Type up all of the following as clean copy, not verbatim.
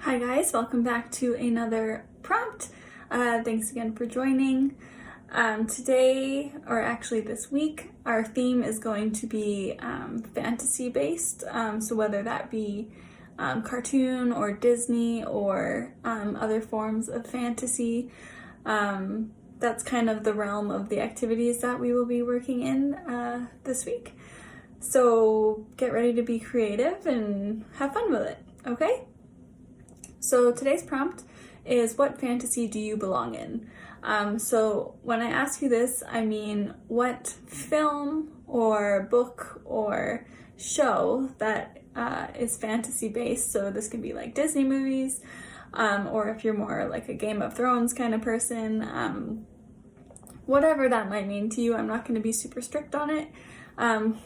Hi guys, welcome back to another prompt. Thanks again for joining. Today, or actually this week, our theme is going to be fantasy based. So whether that be cartoon or Disney or other forms of fantasy, that's kind of the realm of the activities that we will be working in this week. So get ready to be creative and have fun with it, okay? So today's prompt is, what fantasy do you belong in? So when I ask you this, I mean what film or book or show that is fantasy based. So this could be like Disney movies, or if you're more like a Game of Thrones kind of person, whatever that might mean to you. I'm not going to be super strict on it.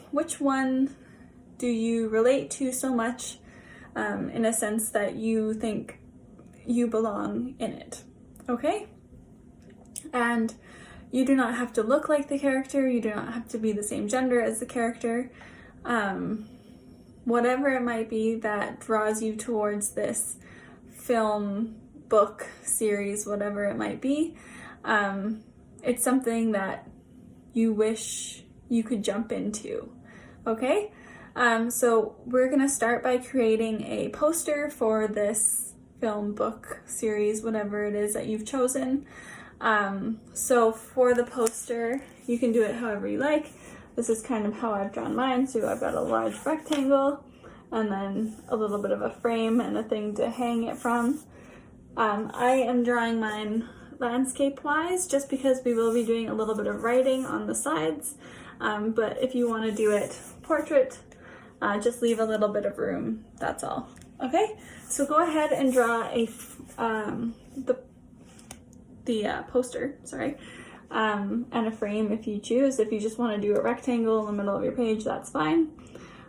Which one do you relate to so much? In a sense that you think you belong in it, okay? And you do not have to look like the character, you do not have to be the same gender as the character. Whatever it might be that draws you towards this film, book, series, whatever it might be, it's something that you wish you could jump into, okay? So we're gonna start by creating a poster for this film, book, series, whatever it is that you've chosen. So for the poster, you can do it however you like. This is kind of how I've drawn mine. So I've got a large rectangle and then a little bit of a frame and a thing to hang it from. I am drawing mine landscape-wise just because we will be doing a little bit of writing on the sides. But if you want to do it portrait, just leave a little bit of room, that's all. Okay, so go ahead and draw the poster, sorry, and a frame if you choose. If you just want to do a rectangle in the middle of your page, that's fine.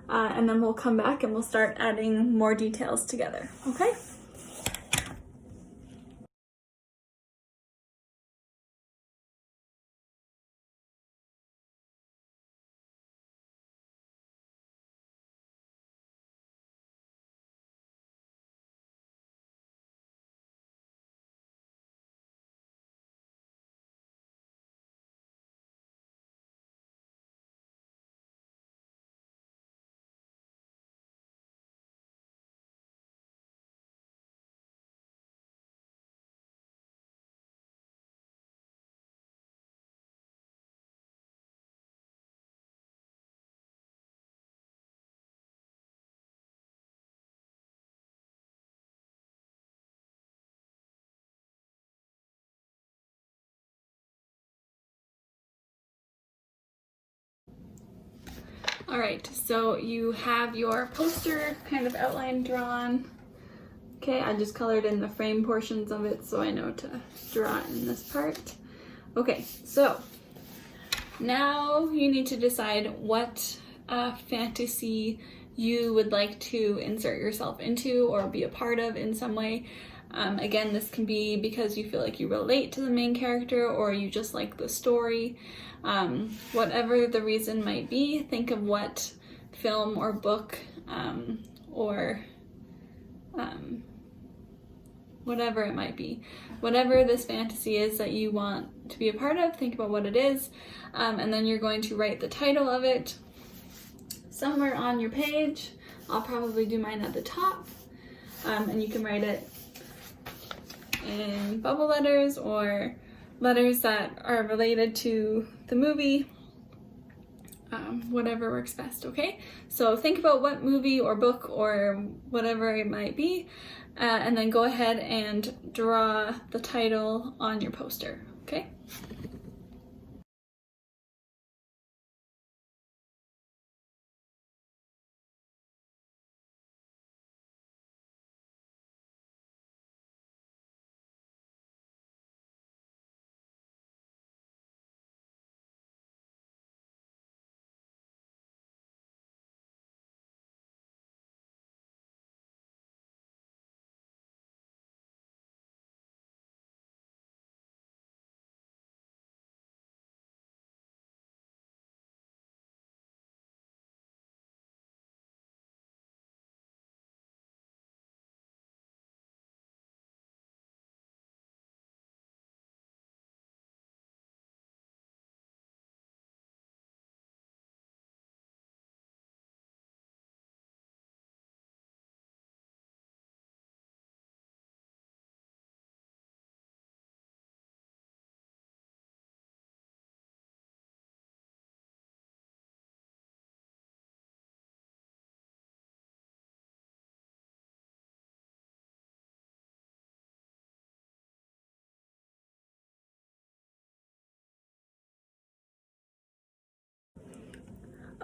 And then we'll come back and we'll start adding more details together, okay? All right, so you have your poster kind of outline drawn. Okay, I just colored in the frame portions of it so I know to draw in this part. Okay, so now you need to decide what fantasy you would like to insert yourself into or be a part of in some way. Again, this can be because you feel like you relate to the main character or you just like the story. Whatever the reason might be, think of what film or book or whatever it might be. Whatever this fantasy is that you want to be a part of, think about what it is, and then you're going to write the title of it somewhere on your page. I'll probably do mine at the top, and you can write it in bubble letters or letters that are related to the movie, whatever works best, okay? So think about what movie or book or whatever it might be, and then go ahead and draw the title on your poster, okay?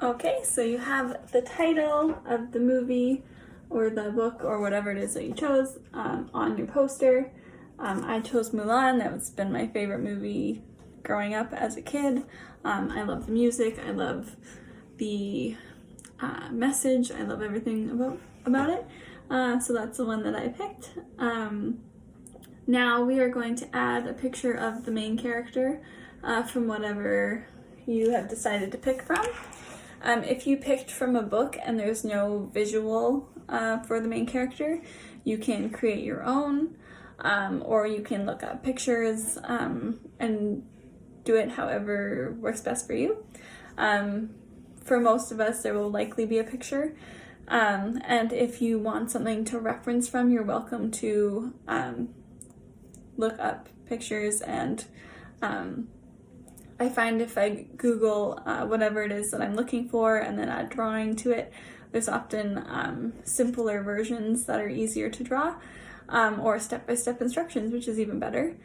Okay, so you have the title of the movie or the book or whatever it is that you chose on your poster. I chose Mulan. That's been my favorite movie growing up as a kid. I love the music. I love the message. I love everything about it. So that's the one that I picked. Now we are going to add a picture of the main character from whatever you have decided to pick from. If you picked from a book and there's no visual for the main character, you can create your own, or you can look up pictures and do it however works best for you. For most of us, there will likely be a picture. And if you want something to reference from, you're welcome to look up pictures. And I find if I Google whatever it is that I'm looking for and then add drawing to it, there's often simpler versions that are easier to draw, or step-by-step instructions, which is even better.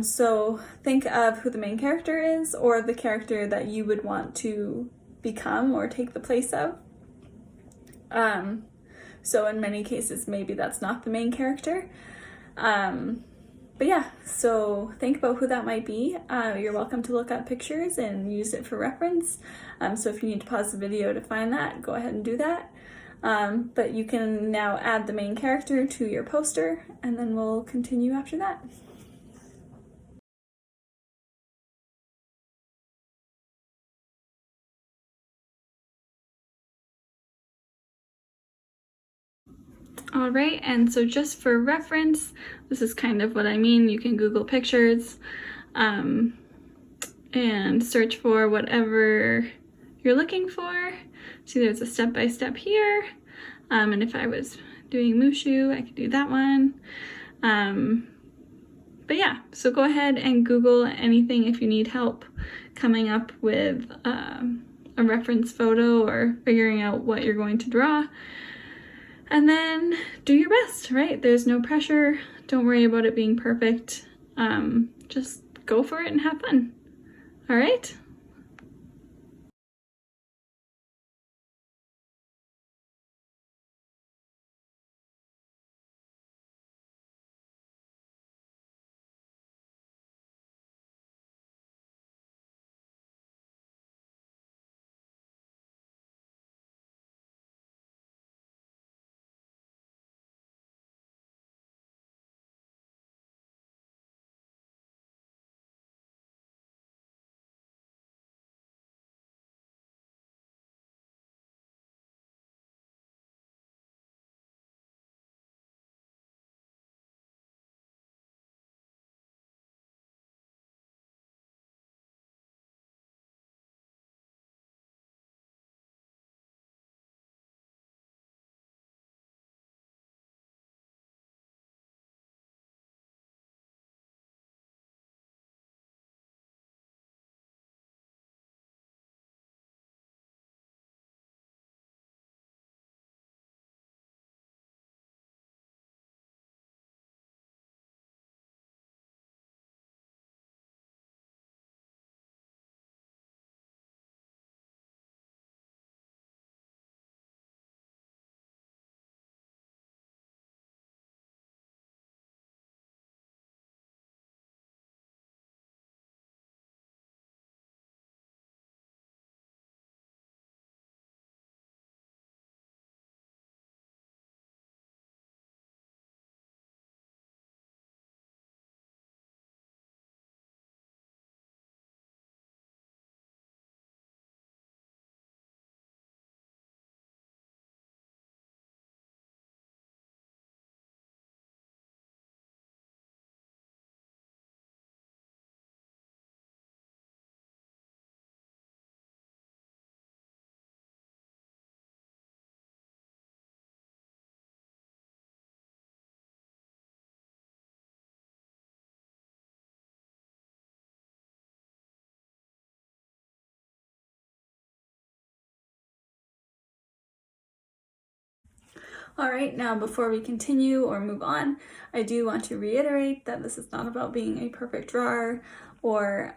So think of who the main character is, or the character that you would want to become or take the place of. So in many cases, maybe that's not the main character. But yeah, so think about who that might be. You're welcome to look up pictures and use it for reference. So if you need to pause the video to find that, go ahead and do that. But you can now add the main character to your poster, and then we'll continue after that. All right, and so just for reference, this is kind of what I mean. You can Google pictures and search for whatever you're looking for. See, there's a step-by-step here. And if I was doing Mushu, I could do that one. But yeah, so go ahead and Google anything if you need help coming up with a reference photo or figuring out what you're going to draw. And then do your best, right? There's no pressure. Don't worry about it being perfect. Just go for it and have fun. All right? All right, now before we continue or move on, I do want to reiterate that this is not about being a perfect drawer or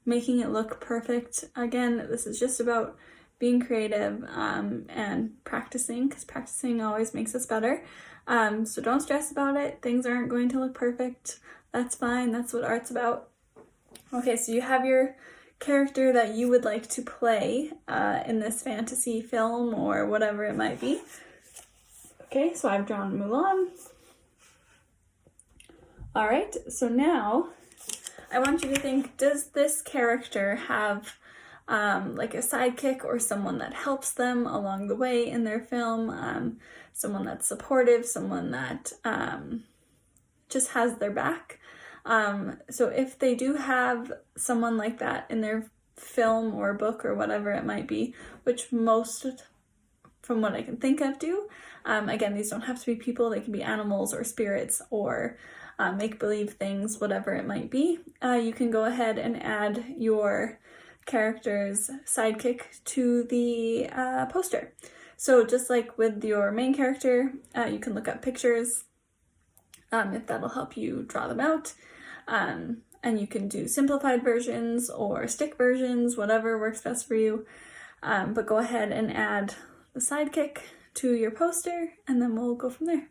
making it look perfect. Again, this is just about being creative, and practicing, because practicing always makes us better. So don't stress about it. Things aren't going to look perfect. That's fine. That's what art's about. Okay, so you have your character that you would like to play in this fantasy film or whatever it might be. Okay, so I've drawn Mulan. All right, so now I want you to think, does this character have like a sidekick or someone that helps them along the way in their film, someone that's supportive, someone that just has their back? So if they do have someone like that in their film or book or whatever it might be, which most, from what I can think of, do. Again, these don't have to be people. They can be animals or spirits or make-believe things, whatever it might be. You can go ahead and add your character's sidekick to the poster. So just like with your main character, you can look up pictures if that'll help you draw them out. And you can do simplified versions or stick versions, whatever works best for you. But go ahead and add the sidekick to your poster, and then we'll go from there.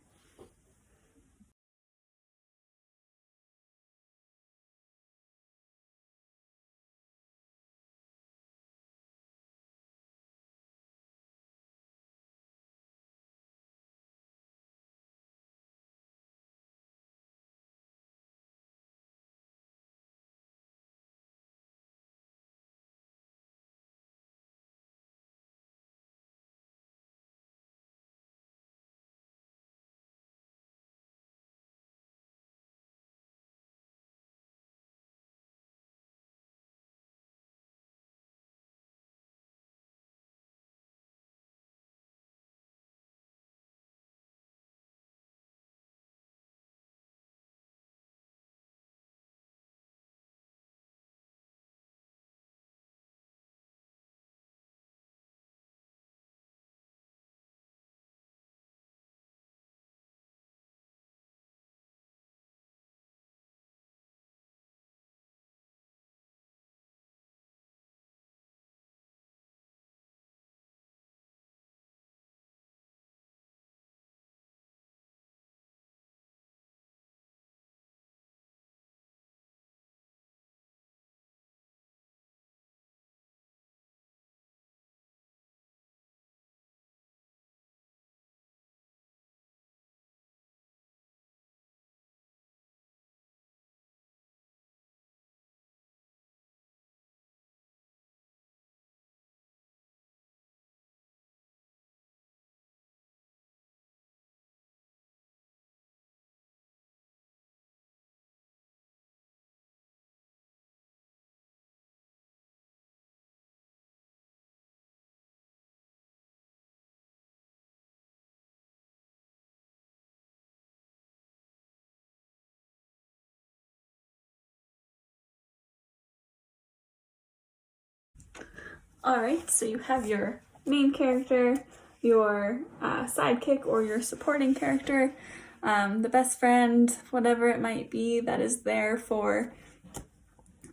All right, so you have your main character, your sidekick or your supporting character, the best friend, whatever it might be that is there for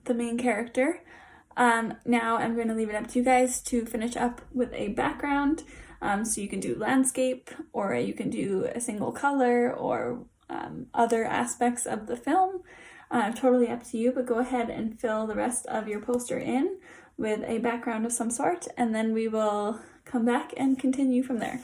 the main character. Now I'm going to leave it up to you guys to finish up with a background. So you can do landscape, or you can do a single color, or other aspects of the film. Totally up to you, but go ahead and fill the rest of your poster in with a background of some sort, and then we will come back and continue from there.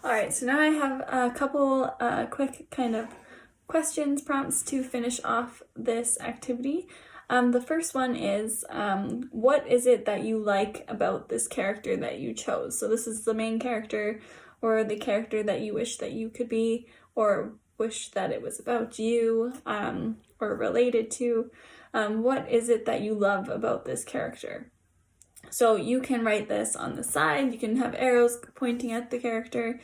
All right, so now I have a couple quick kind of questions, prompts to finish off this activity. The first one is, what is it that you like about this character that you chose? So this is the main character or the character that you wish that you could be or wish that it was about you or related to. What is it that you love about this character? So you can write this on the side. You can have arrows pointing at the character,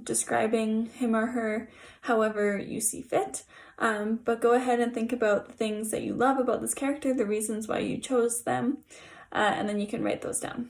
describing him or her however you see fit. But go ahead and think about the things that you love about this character, the reasons why you chose them, and then you can write those down.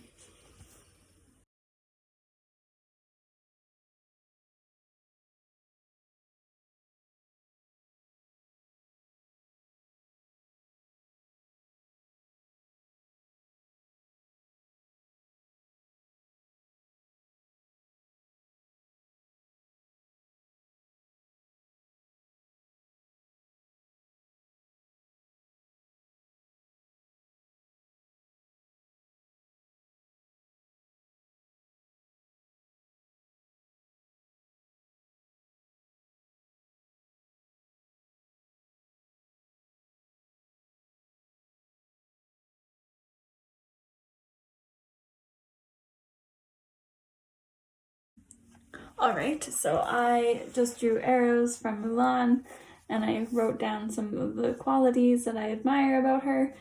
Alright, so I just drew arrows from Mulan and I wrote down some of the qualities that I admire about her.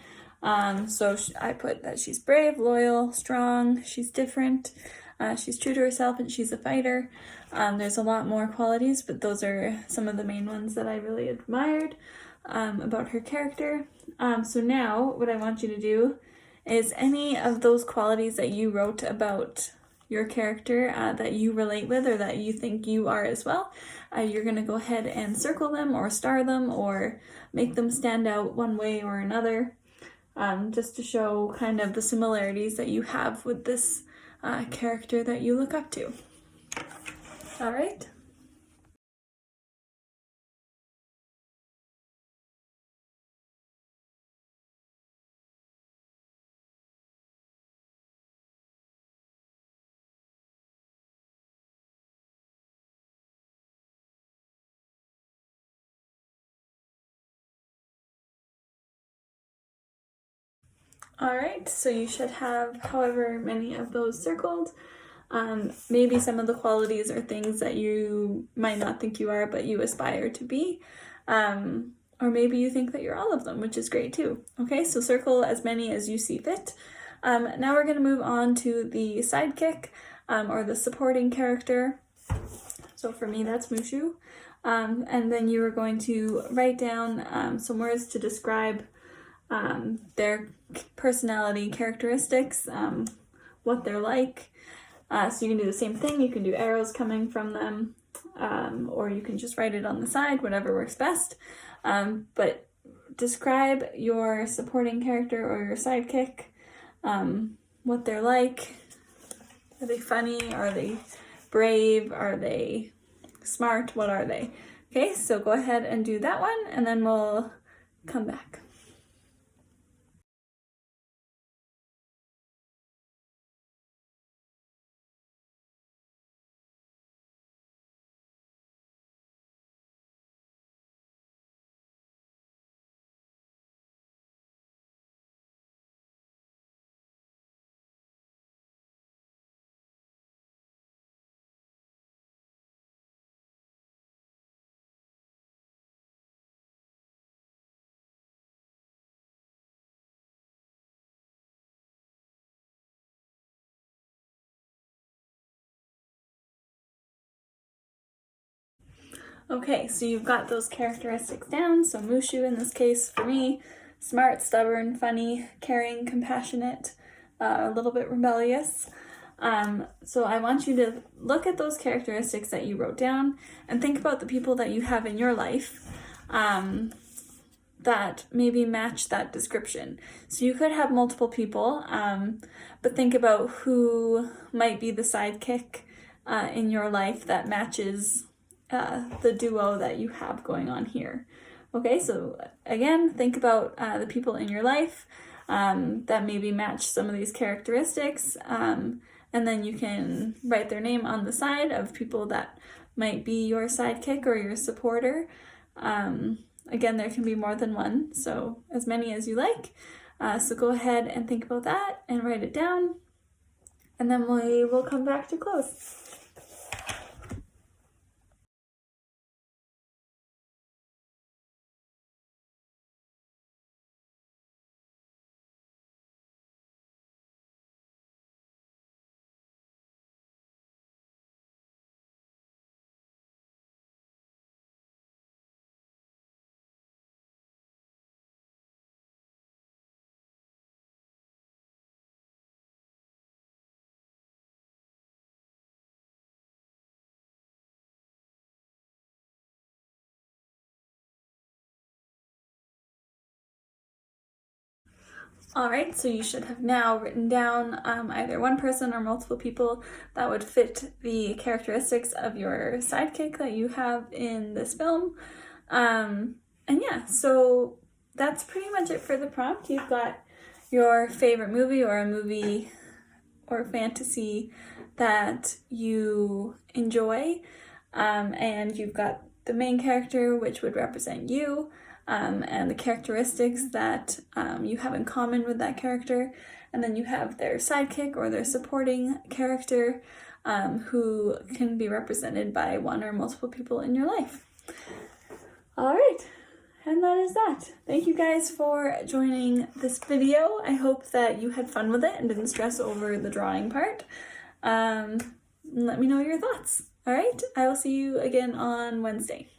So I put that she's brave, loyal, strong, she's different, she's true to herself, and she's a fighter. There's a lot more qualities, but those are some of the main ones that I really admired about her character. So now what I want you to do is any of those qualities that you wrote about your character that you relate with or that you think you are as well, you're going to go ahead and circle them or star them or make them stand out one way or another, just to show kind of the similarities that you have with this character that you look up to. All right. Alright, so you should have however many of those circled. Maybe some of the qualities are things that you might not think you are, but you aspire to be. Or maybe you think that you're all of them, which is great too. Okay, so circle as many as you see fit. Now we're going to move on to the sidekick, or the supporting character. So for me, that's Mushu. And then you are going to write down some words to describe their personality characteristics, what they're like. So you can do the same thing. You can do arrows coming from them, or you can just write it on the side, whatever works best. But describe your supporting character or your sidekick, what they're like. Are they funny? Are they brave? Are they smart? What are they? Okay, so go ahead and do that one, and then we'll come back. Okay, so you've got those characteristics down. So Mushu in this case for me, smart, stubborn, funny, caring, compassionate, a little bit rebellious. So I want you to look at those characteristics that you wrote down and think about the people that you have in your life that maybe match that description. So you could have multiple people, but think about who might be the sidekick in your life that matches the duo that you have going on here. Okay, so again, think about the people in your life that maybe match some of these characteristics, and and then you can write their name on the side of people that might be your sidekick or your supporter. Again, there can be more than one, so as many as you like. So go ahead and think about that and write it down, and then we will come back to close. Alright, so you should have now written down either one person or multiple people that would fit the characteristics of your sidekick that you have in this film. And yeah, so that's pretty much it for the prompt. You've got your favorite movie or a movie or fantasy that you enjoy, and you've got the main character, which would represent you, and the characteristics that you have in common with that character, and then you have their sidekick or their supporting character, who can be represented by one or multiple people in your life. Alright, and that is that. Thank you guys for joining this video. I hope that you had fun with it and didn't stress over the drawing part. Let me know your thoughts. Alright, I will see you again on Wednesday.